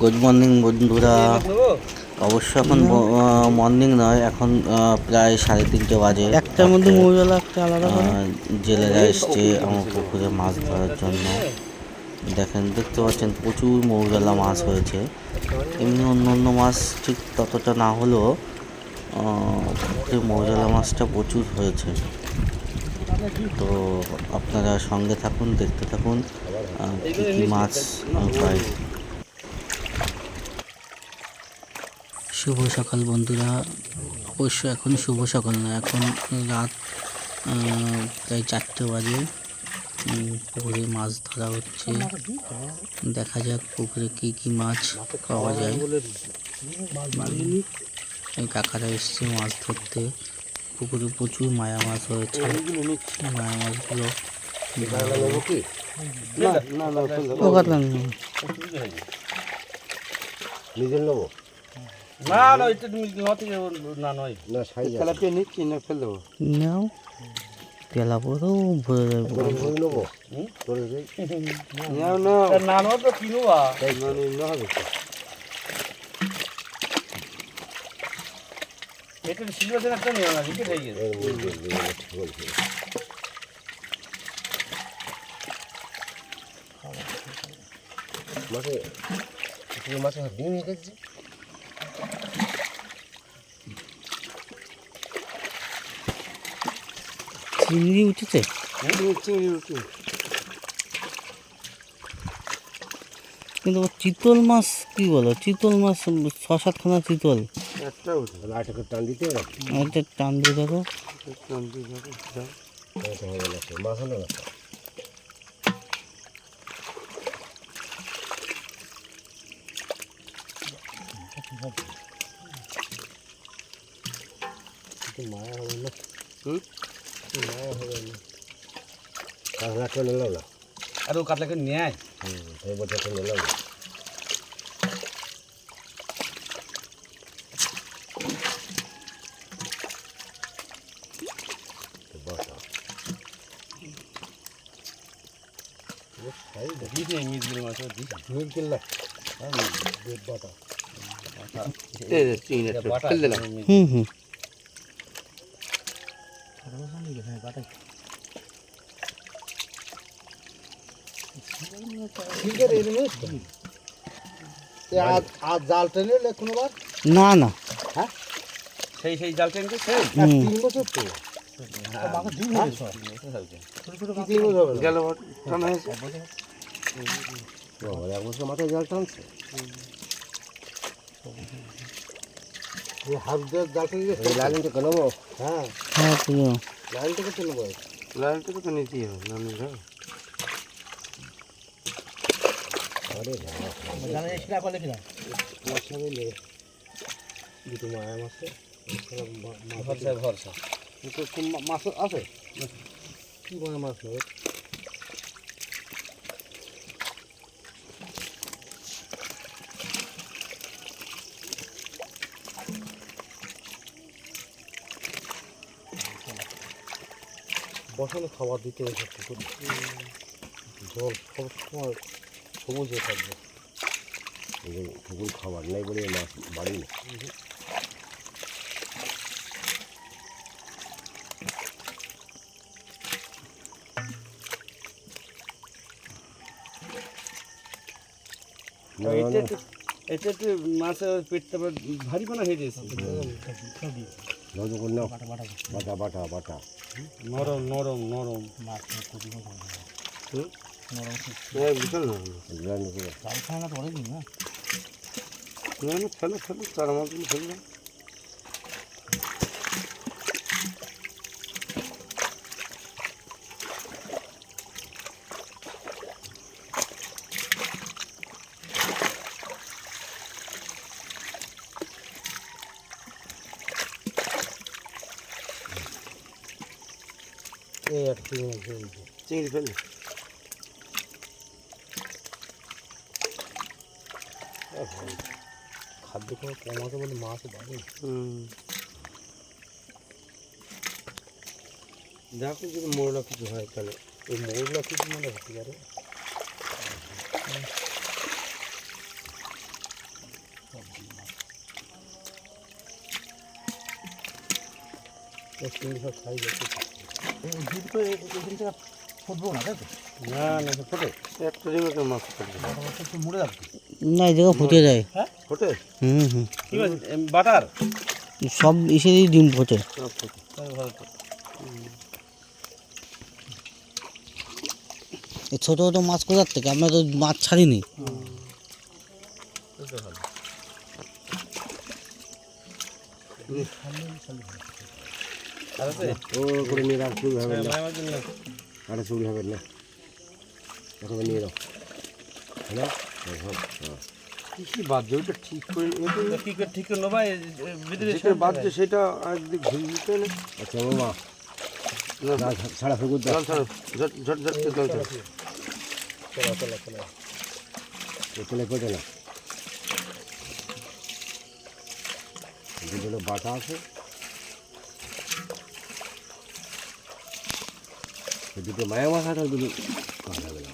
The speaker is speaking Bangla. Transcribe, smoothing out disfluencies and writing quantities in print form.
গুড মর্নিং বন্ধুরা। অবশ্য এখন মর্নিং নয়, এখন প্রায় 3:30 বাজে। একটার মধ্যে মৌজালা একটা আলাদা করে জেলেরা এসছে আমার পুকুরে মাছ ধরার জন্য। দেখতে পাচ্ছেন প্রচুর মৌজালা মাছ হয়েছে। এমনি অন্য অন্য মাছ ঠিক ততটা না হলেও পুকুরে মৌজালা মাছটা প্রচুর হয়েছে। তো আপনারা সঙ্গে থাকুন, দেখতে থাকুন কী কী মাছ পাই। শুভ সকাল বন্ধুরা। অবশ্য এখন শুভ সকাল না, এখন রাত প্রায় 4টে বাজে। পুকুরে মাছ ধরা হচ্ছে। দেখা যাক পুকুরে কি কি মাছ পাওয়া যায়। কাকারা এসছে মাছ ধরতে। পুকুরে প্রচুর মায়া মাছ হয়েছে। মায়া মাছগুলো নিজের নেবো না না এটা তুমি না নয় না সাইজ তেলাপিয়া নিচ্ছি না ফেল দেবো নাও। তেলা পরেও ভরে যাবে। ধরে নেবো ধরে নাও না না না তো কিনো মানে না হবে এটা সিলভার একটা নিও না লিখে দিয়ে মাছে মাছে ডিম রেখেছি। চিংড়ি উঠেছে। চিংড়ি উঠে কিন্তু চিতল মাছ কি বলো, চিতল মাছ 6-7খানা চিতল। একটা উঠে লাইটাকে টান দিতে হবে। একটা টান দিয়ে দেখো। টান দিয়ে দেখো মাছ হলো না। মায়া হবে না। মায়া হবে না। কাঁকড়াটা নিলাম না। আর ও কাতলাকে নিয়ে আয়। এই বছরটা নিলাম না। বাটা দিছে মিজগুলো মাছ দিছে মিল কিনলা বাটা ফেল দিলাম হুম হুম। আজ জাল টেনে কোনোবার না না। হ্যাঁ সেই সেই জাল টেনকে সেই 3 বছর তো গেল টানা হয়েছে। এক বছর মাথায় জাল টানছে। হাফ জাল টেনে লাইনটা কেন? হ্যাঁ হ্যাঁ তুলো। লাইনটাকে তো নেবো। লাইনটাকে তো নিতেই হবে না নিলে দুটো মায়া মাছে ভরসা ভরসা মাছ আছে কি মায়া মাছ নেবে? বসানো খাবার দিতে হয়েছে পুকুরে। জল সব সময় সবুজ হয়ে থাকবে। পুকুর খাবার নেই বলে মাছ বাড়ি না। এটা তো মাছের পেটটা ভারী কোনা হয়ে গেছে বাটা বাটা বাটা নরম নরম নরম মাছ বিশাল না ফেলো ফেলো তার মাছগুলো ফেললাম। এই এক চিংড়ি ফেলে খাদ্য খাওয়া কমাতে বলে মাছ বাড়ে। দেখো যদি মোরলা কিছু হয় তাহলে এই মোরলা কিছু মনে হতে পারে। সব সাইজ আছে। ডিম তো এখান থেকে ফুটবো না তাই তো? না না ফোটে একটা ডিমে মাছ ফুটবে মরে যাবে না এই জায়গায় ফুটে যায়। হ্যাঁ ফোটে হুম। কি মাছ বাটার সব এসেরই ডিম ফোটে। সব ফোটে ভালো তো এই ছোটো ছোটো মাছ কোথার থেকে? আমরা তো মাছ ছাড়িনি। ও করে নিয়ে রাখ, চুরি হবে না, মায়ের জন্য আরে চুরি হবে না, এখন নিয়ে রাখ, হ্যাঁ হ্যাঁ। কি বাদ ওটা ঠিক করে কি করে ঠিক করলো ভাই ভিতরে বাদ যে সেটা একদিক ঘুরে দিতে না। আচ্ছা মামা না ছাড়া ফেকুর দাও, জল ছাড়ো ঝট ঝট ঝট জল ছাড়ো চলে পেটে না, দুটো বাটা আছে, দুটো মায়া মাছ আছে, দুটো কাটা গেল।